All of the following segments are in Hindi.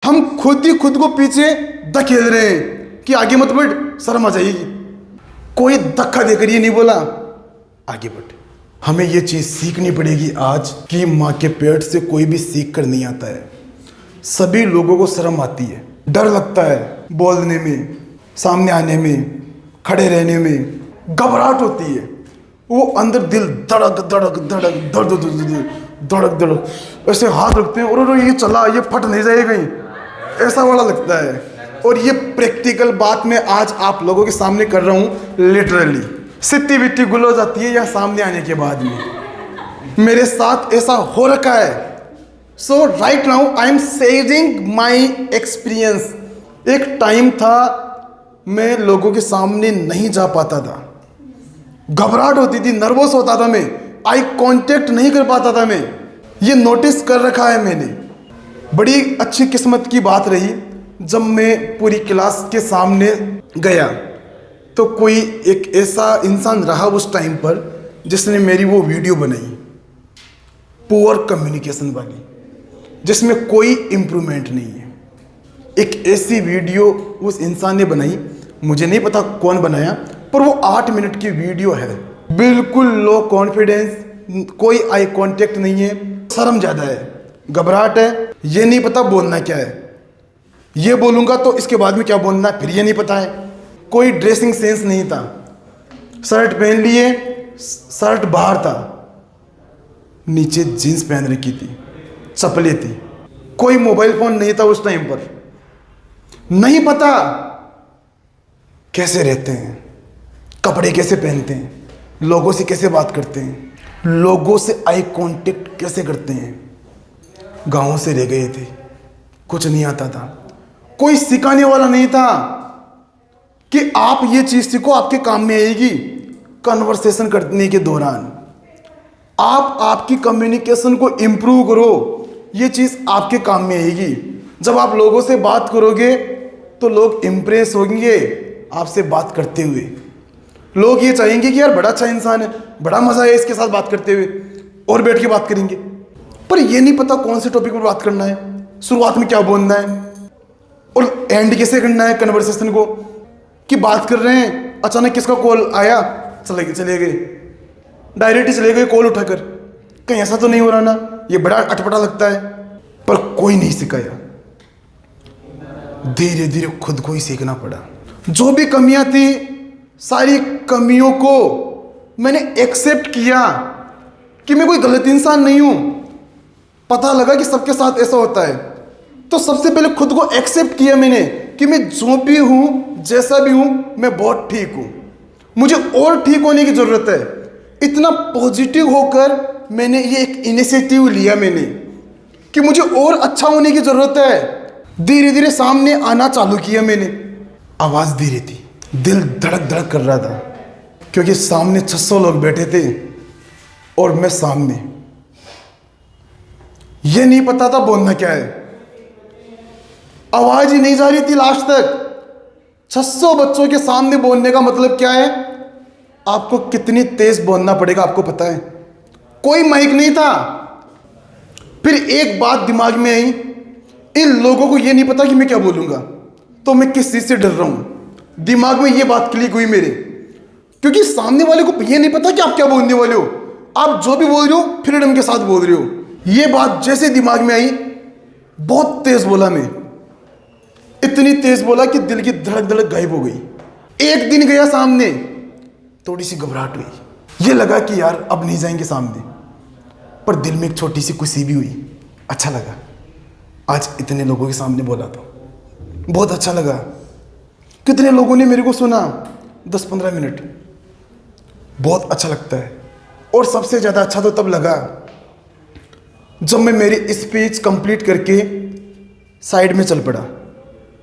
हम खुद ही खुद को पीछे धकेल रहे हैं कि आगे मत बढ़, शर्म आ जाएगी। कोई धक्का देकर ये नहीं बोला आगे बढ़। हमें ये चीज़ सीखनी पड़ेगी आज कि माँ के पेट से कोई भी सीख कर नहीं आता है। सभी लोगों को शर्म आती है, डर लगता है बोलने में, सामने आने में, खड़े रहने में, घबराहट होती है। वो अंदर दिल धड़क धड़क धड़क धड़ धड़क धड़क ऐसे हाथ रखते हैं और ये चला, ये फट नहीं जाए कहीं, ऐसा वाला लगता है। और ये प्रैक्टिकल बात मैं आज आप लोगों के सामने कर रहा हूँ। लिटरली सिट्टी बिट्टी गुल हो जाती है यहाँ सामने आने के बाद में। मेरे साथ ऐसा हो रखा है। So right now I am sharing my experience. एक टाइम था मैं लोगों के सामने नहीं जा पाता था, घबराहट होती थी, नर्वस होता था मैं, आई कांटेक्ट नहीं कर पाता था मैं। ये नोटिस कर रखा है मैंने। बड़ी अच्छी किस्मत की बात रही जब मैं पूरी क्लास के सामने गया तो कोई एक ऐसा इंसान रहा उस टाइम पर जिसने मेरी वो वीडियो बनाई, पुअर कम्युनिकेशन वाली, जिसमें कोई इम्प्रूवमेंट नहीं है। एक ऐसी वीडियो उस इंसान ने बनाई, मुझे नहीं पता कौन बनाया, पर वो 8 मिनट की वीडियो है। बिल्कुल लो कॉन्फिडेंस, कोई आई कांटेक्ट नहीं है, शर्म ज़्यादा है, घबराहट है, ये नहीं पता बोलना क्या है, ये बोलूँगा तो इसके बाद में क्या बोलना है फिर ये नहीं पता है। कोई ड्रेसिंग सेंस नहीं था, शर्ट पहन लिए, शर्ट बाहर था, नीचे जीन्स पहन रखी थी, चप्पलें थी, कोई मोबाइल फ़ोन नहीं था उस टाइम पर। नहीं पता कैसे रहते हैं, कपड़े कैसे पहनते हैं, लोगों से कैसे बात करते हैं, लोगों से आई कांटेक्ट कैसे करते हैं। गाँव से रह गए थे, कुछ नहीं आता था, कोई सिखाने वाला नहीं था कि आप ये चीज़ सीखो, आपके काम में आएगी। कन्वर्सेशन करने के दौरान आप आपकी कम्युनिकेशन को इम्प्रूव करो, ये चीज़ आपके काम में आएगी। जब आप लोगों से बात करोगे तो लोग इम्प्रेस होंगे आपसे बात करते हुए। लोग ये चाहेंगे कि यार बड़ा अच्छा इंसान है, बड़ा मज़ा है इसके साथ बात करते हुए, और बैठ के बात करेंगे। पर ये नहीं पता कौन से टॉपिक पर बात करना है, शुरुआत में क्या बोलना है और एंड कैसे करना है कन्वर्सेशन को। कि बात कर रहे हैं, अचानक किसका कॉल आया, चले गए, डायरेक्ट ही चले गए कॉल उठाकर। कहीं ऐसा तो नहीं हो रहा ना, ये बड़ा अटपटा लगता है। पर कोई नहीं सिखाया, धीरे धीरे खुद को ही सीखना पड़ा। जो भी कमियां थी सारी कमियों को मैंने एक्सेप्ट किया कि मैं कोई गलत इंसान नहीं हूं। पता लगा कि सबके साथ ऐसा होता है, तो सबसे पहले खुद को एक्सेप्ट किया मैंने कि मैं जो भी हूं, जैसा भी हूं, मैं बहुत ठीक हूं, मुझे और ठीक होने की जरूरत है। इतना पॉजिटिव होकर मैंने ये एक इनिशिएटिव लिया मैंने कि मुझे और अच्छा होने की जरूरत है। धीरे धीरे सामने आना चालू किया मैंने। आवाज़ धीरे थी, दिल धड़क धड़क कर रहा था, क्योंकि सामने 600 लोग बैठे थे और मैं सामने। ये नहीं पता था बोलना क्या है, आवाज ही नहीं जा रही थी लास्ट तक। 600 बच्चों के सामने बोलने का मतलब क्या है, आपको कितनी तेज बोलना पड़ेगा आपको पता है। कोई माइक नहीं था। फिर एक बात दिमाग में आई, इन लोगों को ये नहीं पता कि मैं क्या बोलूंगा, तो मैं किस चीज से डर रहा हूं। दिमाग में ये बात क्लिक हुई मेरे, क्योंकि सामने वाले को ये नहीं पता कि आप क्या बोलने वाले हो। आप जो भी बोल रहे हो फ्रीडम के साथ बोल रहे हो। ये बात जैसे दिमाग में आई, बहुत तेज बोला मैं, इतनी तेज बोला कि दिल की धड़क धड़क गायब हो गई। एक दिन गया सामने, थोड़ी सी घबराहट हुई, ये लगा कि यार अब नहीं जाएंगे सामने, पर दिल में एक छोटी सी खुशी भी हुई। अच्छा लगा, आज इतने लोगों के सामने बोला तो बहुत अच्छा लगा। कितने लोगों ने मेरे को सुना, 10-15 मिनट, बहुत अच्छा लगता है। और सबसे ज़्यादा अच्छा तो तब लगा जब मैं मेरी स्पीच कंप्लीट करके साइड में चल पड़ा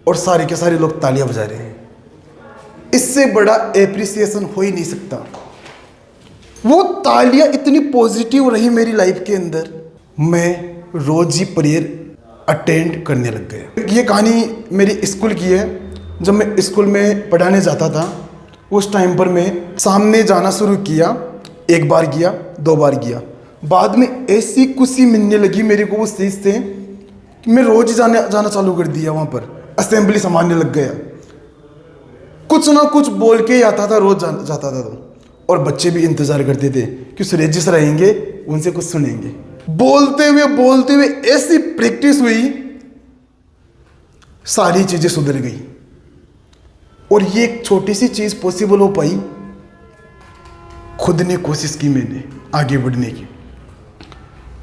और सारे के सारे लोग तालियां बजा रहे हैं। इससे बड़ा एप्रिसिएशन हो ही नहीं सकता। वो तालियां इतनी पॉजिटिव रही मेरी लाइफ के अंदर, मैं रोज ही प्रेयर अटेंड करने लग गया। ये कहानी मेरी स्कूल की है। जब मैं स्कूल में पढ़ाने जाता था उस टाइम पर मैं सामने जाना शुरू किया। 1 बार गया, 2 बार गया, बाद में ऐसी खुशी मिलने लगी मेरे को उस चीज़ से मैं रोज ही जाना चालू कर दिया वहाँ पर, असेंबली संभालने लग गया। कुछ ना कुछ बोल के ही आता था, रोज जाता था तो। और बच्चे भी इंतज़ार करते थे कि सुरेश जी सर रहेंगे, उनसे कुछ सुनेंगे। बोलते हुए ऐसी प्रैक्टिस हुई, सारी चीज़ें सुधर गई। और ये एक छोटी सी चीज़ पॉसिबल हो पाई, खुद ने कोशिश की मैंने आगे बढ़ने की।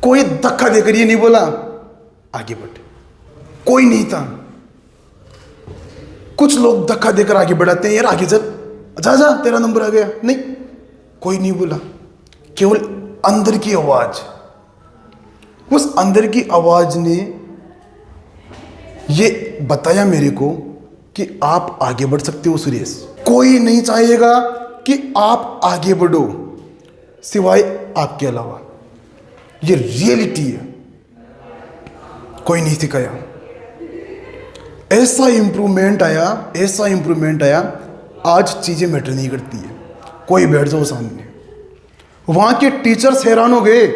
कोई धक्का देकर ये नहीं बोला आगे बढ़, कोई नहीं था। कुछ लोग धक्का देकर आगे बढ़ाते हैं, यार आगे चल, जा तेरा नंबर आ गया। नहीं, कोई नहीं बोला, केवल अंदर की आवाज। उस अंदर की आवाज ने ये बताया मेरे को कि आप आगे बढ़ सकते हो सुरेश। कोई नहीं चाहेगा कि आप आगे बढ़ो सिवाय आपके अलावा। ये रियलिटी है, कोई नहीं सिखाया। ऐसा इंप्रूवमेंट आया, आज चीज़ें मैटर नहीं करती है। कोई बैठ जाओ सामने, वहाँ के टीचर्स हैरान हो गए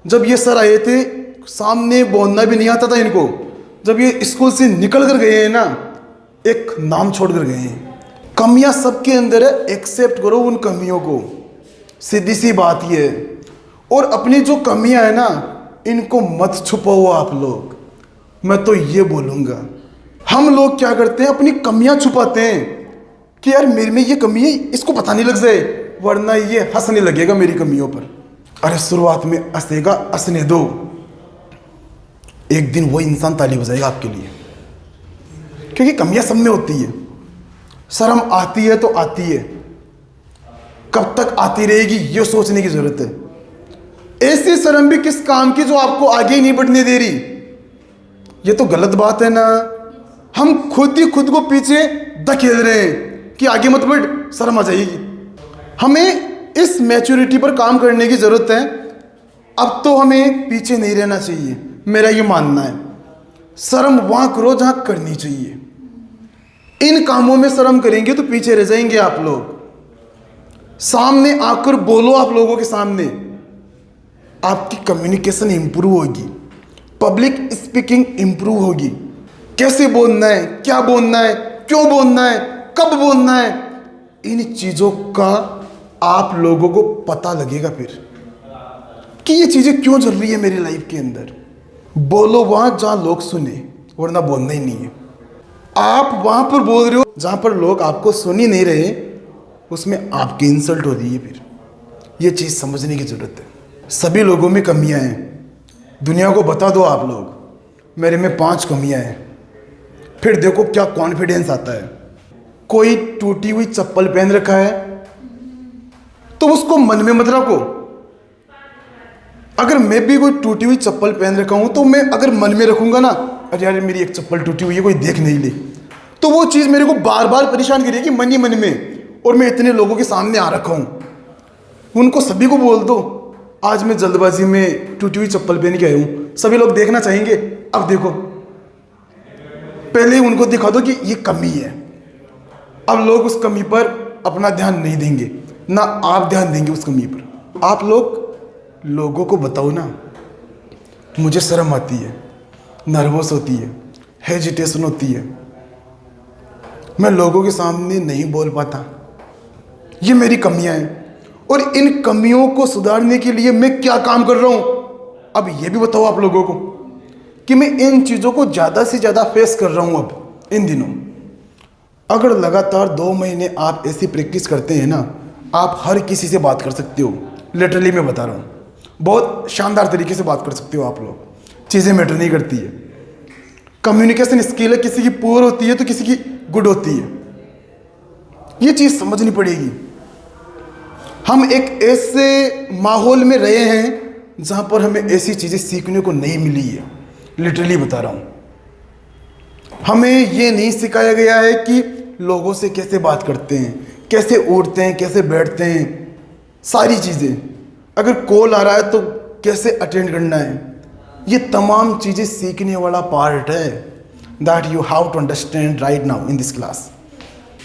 जब ये सर आए थे। सामने बोलना भी नहीं आता था इनको। जब ये स्कूल से निकल कर गए हैं ना, एक नाम छोड़ कर गए हैं। कमियां सबके अंदर है, एक्सेप्ट करो उन कमियों को, सीधी सी बात ये है। और अपनी जो कमियां है ना, इनको मत छुपाओ आप लोग। मैं तो ये बोलूँगा, हम लोग क्या करते हैं, अपनी कमियां छुपाते हैं कि यार मेरे में ये कमी है, इसको पता नहीं लग जाए, वरना ये हंसने लगेगा मेरी कमियों पर। अरे शुरुआत में हंसेगा, हंसने दो, एक दिन वो इंसान ताली बजाएगा आपके लिए। क्योंकि कमियां सब में होती है। शर्म आती है तो आती है, कब तक आती रहेगी ये सोचने की जरूरत है। ऐसी शर्म भी किस काम की जो आपको आगे ही नहीं बढ़ने दे रही। ये तो गलत बात है ना। हम खुद ही खुद को पीछे धकेल रहे हैं कि आगे मत बढ़, शर्म आ जाएगी। हमें इस मैच्योरिटी पर काम करने की जरूरत है। अब तो हमें पीछे नहीं रहना चाहिए, मेरा ये मानना है। शर्म वहां करो जहां करनी चाहिए। इन कामों में शर्म करेंगे तो पीछे रह जाएंगे आप लोग। सामने आकर बोलो, आप लोगों के सामने आपकी कम्युनिकेशन इंप्रूव होगी, पब्लिक स्पीकिंग इंप्रूव होगी। कैसे बोलना है, क्या बोलना है, क्यों बोलना है, कब बोलना है, इन चीज़ों का आप लोगों को पता लगेगा फिर कि ये चीज़ें क्यों चल रही है मेरी लाइफ के अंदर। बोलो वहाँ जहाँ लोग सुने, वरना बोलना ही नहीं है। आप वहाँ पर बोल रहे हो जहाँ पर लोग आपको सुन ही नहीं रहे, उसमें आपकी इंसल्ट हो रही है। फिर ये चीज़ समझने की ज़रूरत है। सभी लोगों में कमियां हैं, दुनिया को बता दो आप लोग मेरे में 5 कमियां हैं, फिर देखो क्या कॉन्फिडेंस आता है। कोई टूटी हुई चप्पल पहन रखा है तो उसको मन में मत रखो। अगर मैं भी कोई टूटी हुई चप्पल पहन रखा हूं तो मैं अगर मन में रखूंगा ना, अरे यार मेरी एक चप्पल टूटी हुई है, कोई देख नहीं ले, तो वो चीज़ मेरे को बार बार परेशान करेगी मन ही मन में। और मैं इतने लोगों के सामने आ रखा हूं, उनको सभी को बोल दो आज मैं जल्दबाजी में टूटी हुई चप्पल पहन के आया हूं, सभी लोग देखना चाहेंगे। अब देखो, पहले ही उनको दिखा दो कि ये कमी है। अब लोग उस कमी पर अपना ध्यान नहीं देंगे, ना आप ध्यान देंगे उस कमी पर। आप लोगों को बताओ ना, मुझे शर्म आती है, नर्वस होती है, हेजिटेशन होती है, मैं लोगों के सामने नहीं बोल पाता, ये मेरी कमियां हैं। और इन कमियों को सुधारने के लिए मैं क्या काम कर रहा हूं, अब ये भी बताओ आप लोगों को कि मैं इन चीज़ों को ज़्यादा से ज़्यादा फेस कर रहा हूं अब इन दिनों। अगर लगातार 2 महीने आप ऐसी प्रैक्टिस करते हैं ना, आप हर किसी से बात कर सकते हो। लिटरली मैं बता रहा हूँ, बहुत शानदार तरीके से बात कर सकते हो आप लोग। चीज़ें मैटर नहीं करती है। कम्युनिकेशन स्किल है, किसी की पुअर होती है तो किसी की गुड होती है। ये चीज़ समझनी पड़ेगी। हम एक ऐसे माहौल में रहे हैं जहाँ पर हमें ऐसी चीज़ें सीखने को नहीं मिली है। लिटरली बता रहा हूँ, हमें ये नहीं सिखाया गया है कि लोगों से कैसे बात करते हैं, कैसे उठते हैं, कैसे बैठते हैं, सारी चीज़ें। अगर कॉल आ रहा है तो कैसे अटेंड करना है, ये तमाम चीज़ें सीखने वाला पार्ट है। That you have to understand right now in this class.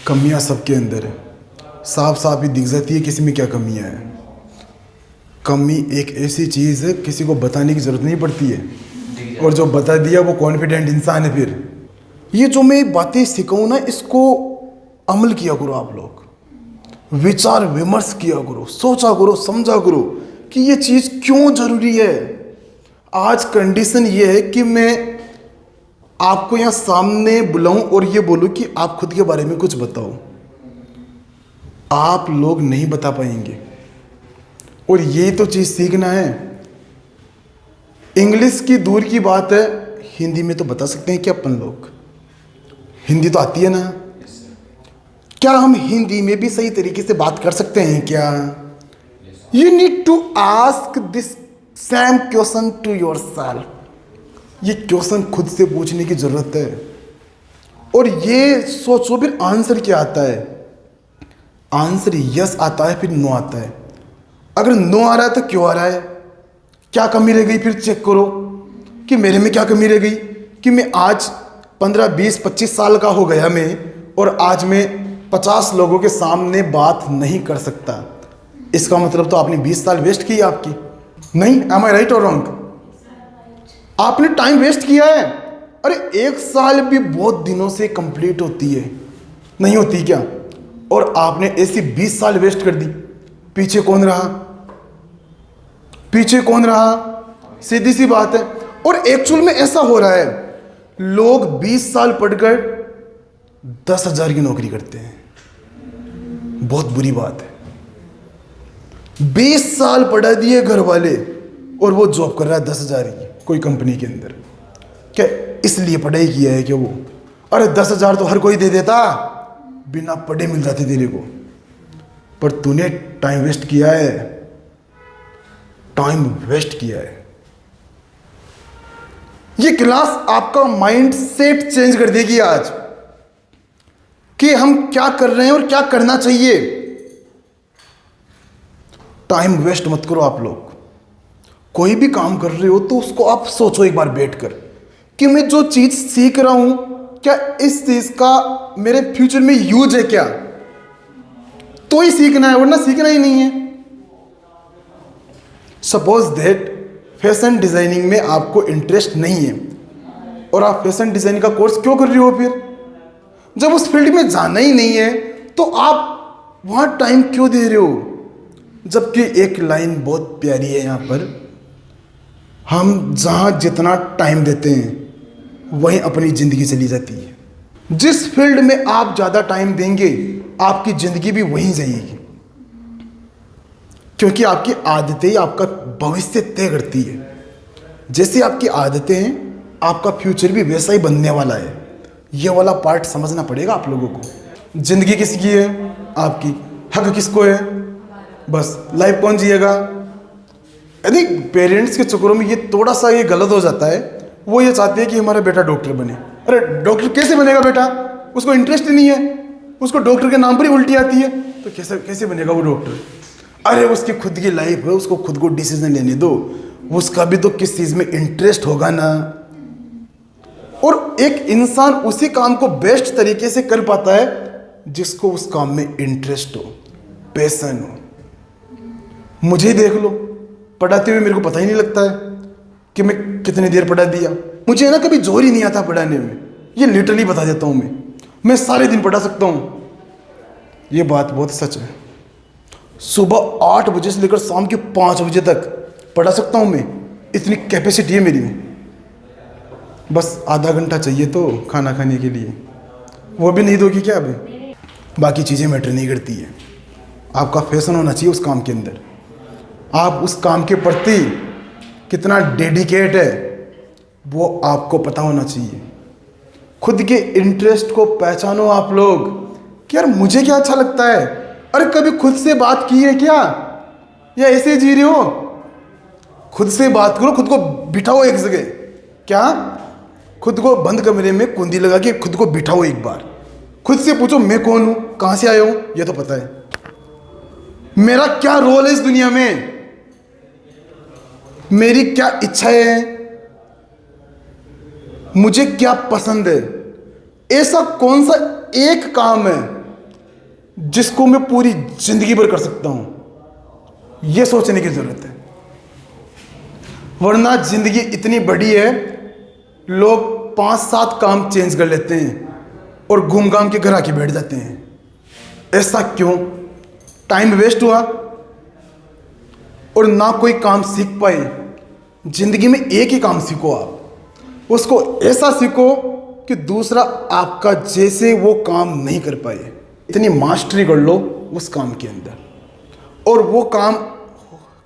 कमियां सबके अंदर है, साफ साफ ही दिख जाती है किसी में क्या कमियां हैं। कमी एक ऐसी चीज़ है किसी को बताने की ज़रूरत नहीं पड़ती है, और जो बता दिया वो कॉन्फिडेंट इंसान है। फिर ये जो मैं बातें सिखाऊं ना, इसको अमल किया करो आप लोग, विचार विमर्श किया करो, सोचा करो, समझा करो कि ये चीज़ क्यों जरूरी है। आज कंडीशन ये है कि मैं आपको यहाँ सामने बुलाऊं और ये बोलूं कि आप खुद के बारे में कुछ बताओ, आप लोग नहीं बता पाएंगे। और ये तो चीज़ सीखना है। इंग्लिश की दूर की बात है, हिंदी में तो बता सकते हैं कि अपन लोग, हिंदी तो आती है ना, क्या हम हिंदी में भी सही तरीके से बात कर सकते हैं क्या? You need to ask this same question to yourself. ये क्वेश्चन खुद से पूछने की जरूरत है। और ये सोचो फिर आंसर क्या आता है। आंसर यस आता है, फिर नो आता है। अगर नो आ रहा है तो क्यों आ रहा है, क्या कमी रह गई, फिर चेक करो कि मेरे में क्या कमी रह गई कि मैं आज 15, 20, 25 साल का हो गया मैं, और आज मैं 50 लोगों के सामने बात नहीं कर सकता। इसका मतलब तो आपने 20 साल वेस्ट किए आपकी, नहीं? एम आई राइट और रॉन्ग? आपने टाइम वेस्ट किया है। अरे 1 साल भी बहुत दिनों से कंप्लीट होती है, नहीं होती क्या? और आपने ऐसी 20 साल वेस्ट कर दी। पीछे कौन रहा? पीछे कौन रहा? सीधी सी बात है। और एक्चुअल में ऐसा हो रहा है, लोग 20 साल पढ़कर 10,000 की नौकरी करते हैं। बहुत बुरी बात है। 20 साल पढ़ा दिए घर वाले और वो जॉब कर रहा है 10,000 की कोई कंपनी के अंदर। क्या इसलिए पढ़ाई किया है क्या वो? अरे 10,000 तो हर कोई दे देता, बिना पढ़े मिल जाते तेरे को। पर तूने टाइम वेस्ट किया है, टाइम वेस्ट किया है। ये क्लास आपका माइंड सेट चेंज कर देगी आज कि हम क्या कर रहे हैं और क्या करना चाहिए। टाइम वेस्ट मत करो आप लोग। कोई भी काम कर रहे हो तो उसको आप सोचो एक बार बैठकर कि मैं जो चीज सीख रहा हूं, क्या इस चीज का मेरे फ्यूचर में यूज है क्या? तो ही सीखना है, वरना सीखना ही नहीं है। सपोज दैट फैशन डिजाइनिंग में आपको इंटरेस्ट नहीं है और आप फैशन डिजाइनिंग का कोर्स क्यों कर रहे हो? फिर जब उस फील्ड में जाना ही नहीं है तो आप वहां टाइम क्यों दे रहे हो? जबकि एक लाइन बहुत प्यारी है यहाँ पर, हम जहाँ जितना टाइम देते हैं वहीं अपनी ज़िंदगी चली जाती है। जिस फील्ड में आप ज़्यादा टाइम देंगे आपकी ज़िंदगी भी वहीं जाएगी, क्योंकि आपकी आदतें ही आपका भविष्य तय करती है। जैसे आपकी आदतें हैं आपका फ्यूचर भी वैसा ही बनने वाला है। ये वाला पार्ट समझना पड़ेगा आप लोगों को। ज़िंदगी किसकी है? आपकी। हक किसको है? बस लाइफ कौन जिएगा? यदि पेरेंट्स के चक्करों में ये थोड़ा सा ये गलत हो जाता है, वो ये चाहते हैं कि हमारा बेटा डॉक्टर बने। अरे डॉक्टर कैसे बनेगा बेटा? उसको इंटरेस्ट ही नहीं है, उसको डॉक्टर के नाम पर ही उल्टी आती है, तो कैसे कैसे बनेगा वो डॉक्टर? अरे उसकी खुद की लाइफ है, उसको खुद को डिसीजन लेने दो, उसका भी तो किस चीज़ में इंटरेस्ट होगा ना। और एक इंसान उसी काम को बेस्ट तरीके से कर पाता है जिसको उस काम में इंटरेस्ट हो, पैशन हो। मुझे देख लो, पढ़ाते हुए मेरे को पता ही नहीं लगता है कि मैं कितनी देर पढ़ा दिया। मुझे ना कभी जोर ही नहीं आता पढ़ाने में, ये लिटरली बता देता हूँ। मैं सारे दिन पढ़ा सकता हूँ, ये बात बहुत सच है। सुबह 8 बजे से लेकर शाम के 5 बजे तक पढ़ा सकता हूँ मैं, इतनी कैपेसिटी है मेरी में। बस आधा घंटा चाहिए तो खाना खाने के लिए, वो भी नहीं दोगी क्या? अभी बाकी चीज़ें मैटर नहीं करती है। आपका फैशन होना चाहिए उस काम के अंदर, आप उस काम के प्रति कितना डेडिकेट है वो आपको पता होना चाहिए। खुद के इंटरेस्ट को पहचानो आप लोग कि यार मुझे क्या अच्छा लगता है। अरे कभी खुद से बात की है क्या, या ऐसे जी रहे हो? खुद से बात करो, खुद को बिठाओ एक जगह। क्या? खुद को बंद कमरे में कुंडी लगा के खुद को बिठाओ एक बार, खुद से पूछो मैं कौन हूं, कहां से आया हूं, ये तो पता है, मेरा क्या रोल है इस दुनिया में, मेरी क्या इच्छाएं हैं, मुझे क्या पसंद है। ऐसा कौन सा एक काम है जिसको मैं पूरी जिंदगी भर कर सकता हूं, यह सोचने की जरूरत है। वरना जिंदगी इतनी बड़ी है, लोग 5-7 काम चेंज कर लेते हैं और घूम घाम के घर आके बैठ जाते हैं। ऐसा क्यों? टाइम वेस्ट हुआ और ना कोई काम सीख पाए। जिंदगी में एक ही काम सीखो, आप उसको ऐसा सीखो कि दूसरा आपका जैसे वो काम नहीं कर पाए। इतनी मास्टरी कर लो उस काम के अंदर। और वो काम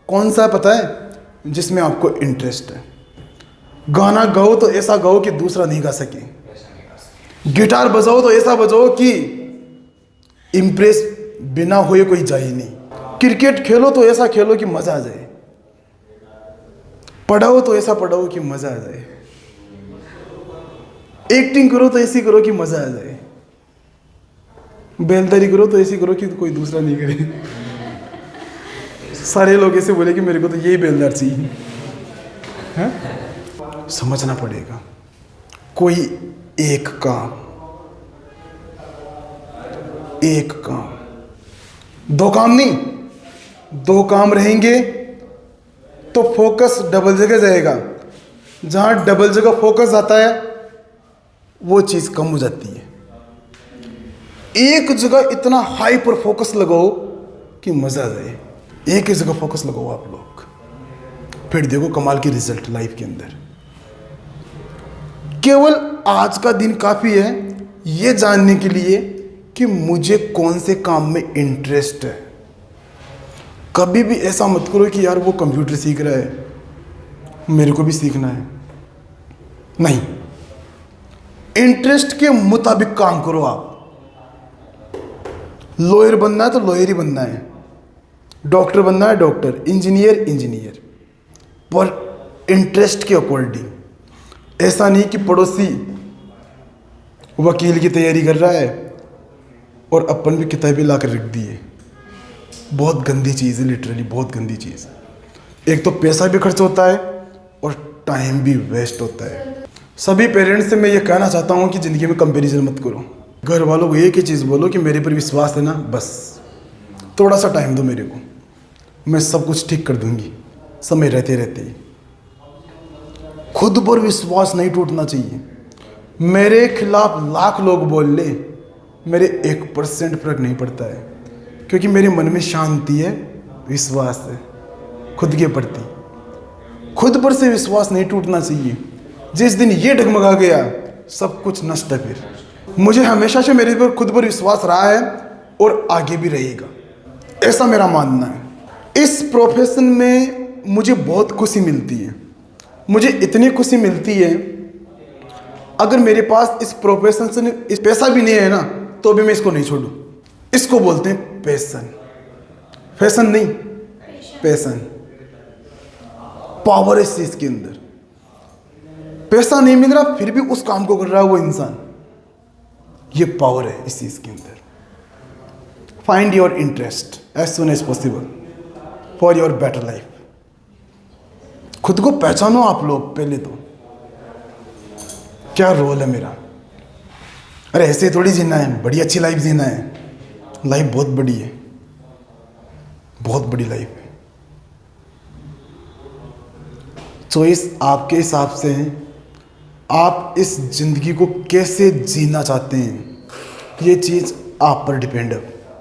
कौन सा है पता है? जिसमें आपको इंटरेस्ट है। गाना गाओ तो ऐसा गाओ कि दूसरा नहीं गा सके। गिटार बजाओ तो ऐसा बजाओ कि इम्प्रेस बिना हुए कोई जाए ही नहीं। क्रिकेट खेलो तो ऐसा खेलो कि मजा आ जाए। पढ़ाओ तो ऐसा पढ़ाओ कि मजा आ जाए। एक्टिंग करो तो ऐसी करो कि मजा आ जाए। बेलदारी करो तो ऐसी करो कि कोई दूसरा नहीं करे। सारे लोग ऐसे बोले कि मेरे को तो यही बेलदार चाहिए। है? समझना पड़ेगा। कोई एक काम, दो काम नहीं, 2 काम रहेंगे तो फोकस डबल जगह जाएगा। जहां डबल जगह फोकस आता है वो चीज कम हो जाती है। एक जगह इतना हाई पर फोकस लगाओ कि मजा आ जाए। एक ही जगह फोकस लगाओ आप लोग, फिर देखो कमाल की रिजल्ट लाइफ के अंदर। केवल आज का दिन काफी है ये जानने के लिए कि मुझे कौन से काम में इंटरेस्ट है। कभी भी ऐसा मत करो कि यार वो कंप्यूटर सीख रहा है, मेरे को भी सीखना है। नहीं, इंटरेस्ट के मुताबिक काम करो। आप लॉयर बनना है तो लॉयर ही बनना है, डॉक्टर बनना है डॉक्टर, इंजीनियर, पर इंटरेस्ट के अकॉर्डिंग। ऐसा नहीं कि पड़ोसी वकील की तैयारी कर रहा है और अपन भी किताबें ला कर रख दी है। बहुत गंदी चीज़ है, लिटरली बहुत गंदी चीज़। एक तो पैसा भी खर्च होता है और टाइम भी वेस्ट होता है। सभी पेरेंट्स से मैं ये कहना चाहता हूँ कि ज़िंदगी में कंपैरिजन मत करो। घर वालों को एक ही चीज़ बोलो कि मेरे पर विश्वास है ना, बस थोड़ा सा टाइम दो मेरे को, मैं सब कुछ ठीक कर दूंगी। समय रहते रहते ही खुद पर विश्वास नहीं टूटना चाहिए। मेरे खिलाफ लाख लोग बोल ले, मेरे 1% फर्क नहीं पड़ता है, क्योंकि मेरे मन में शांति है, विश्वास है खुद के प्रति। खुद पर से विश्वास नहीं टूटना चाहिए। जिस दिन ये डगमगा गया सब कुछ नष्ट है। फिर मुझे हमेशा से मेरे पर खुद पर विश्वास रहा है और आगे भी रहेगा, ऐसा मेरा मानना है। इस प्रोफेशन में मुझे बहुत खुशी मिलती है। मुझे इतनी खुशी मिलती है, अगर मेरे पास इस प्रोफेशन से इस पैसा भी नहीं है ना तो भी मैं इसको नहीं छोड़ूं। इसको बोलते हैं पैशन। फैशन नहीं, पैशन। पावर है इस चीज के अंदर। पैसा नहीं मिल रहा फिर भी उस काम को कर रहा है वो इंसान, ये पावर है इस चीज के अंदर। Find your interest as soon as possible for your better life. खुद को पहचानो आप लोग पहले तो, क्या रोल है मेरा। अरे ऐसे थोड़ी जीना है, बड़ी अच्छी लाइफ जीना है। लाइफ बहुत बड़ी है, बहुत बड़ी लाइफ है। चॉइस आपके हिसाब से है, आप इस जिंदगी को कैसे जीना चाहते हैं, ये चीज़ आप पर डिपेंड है।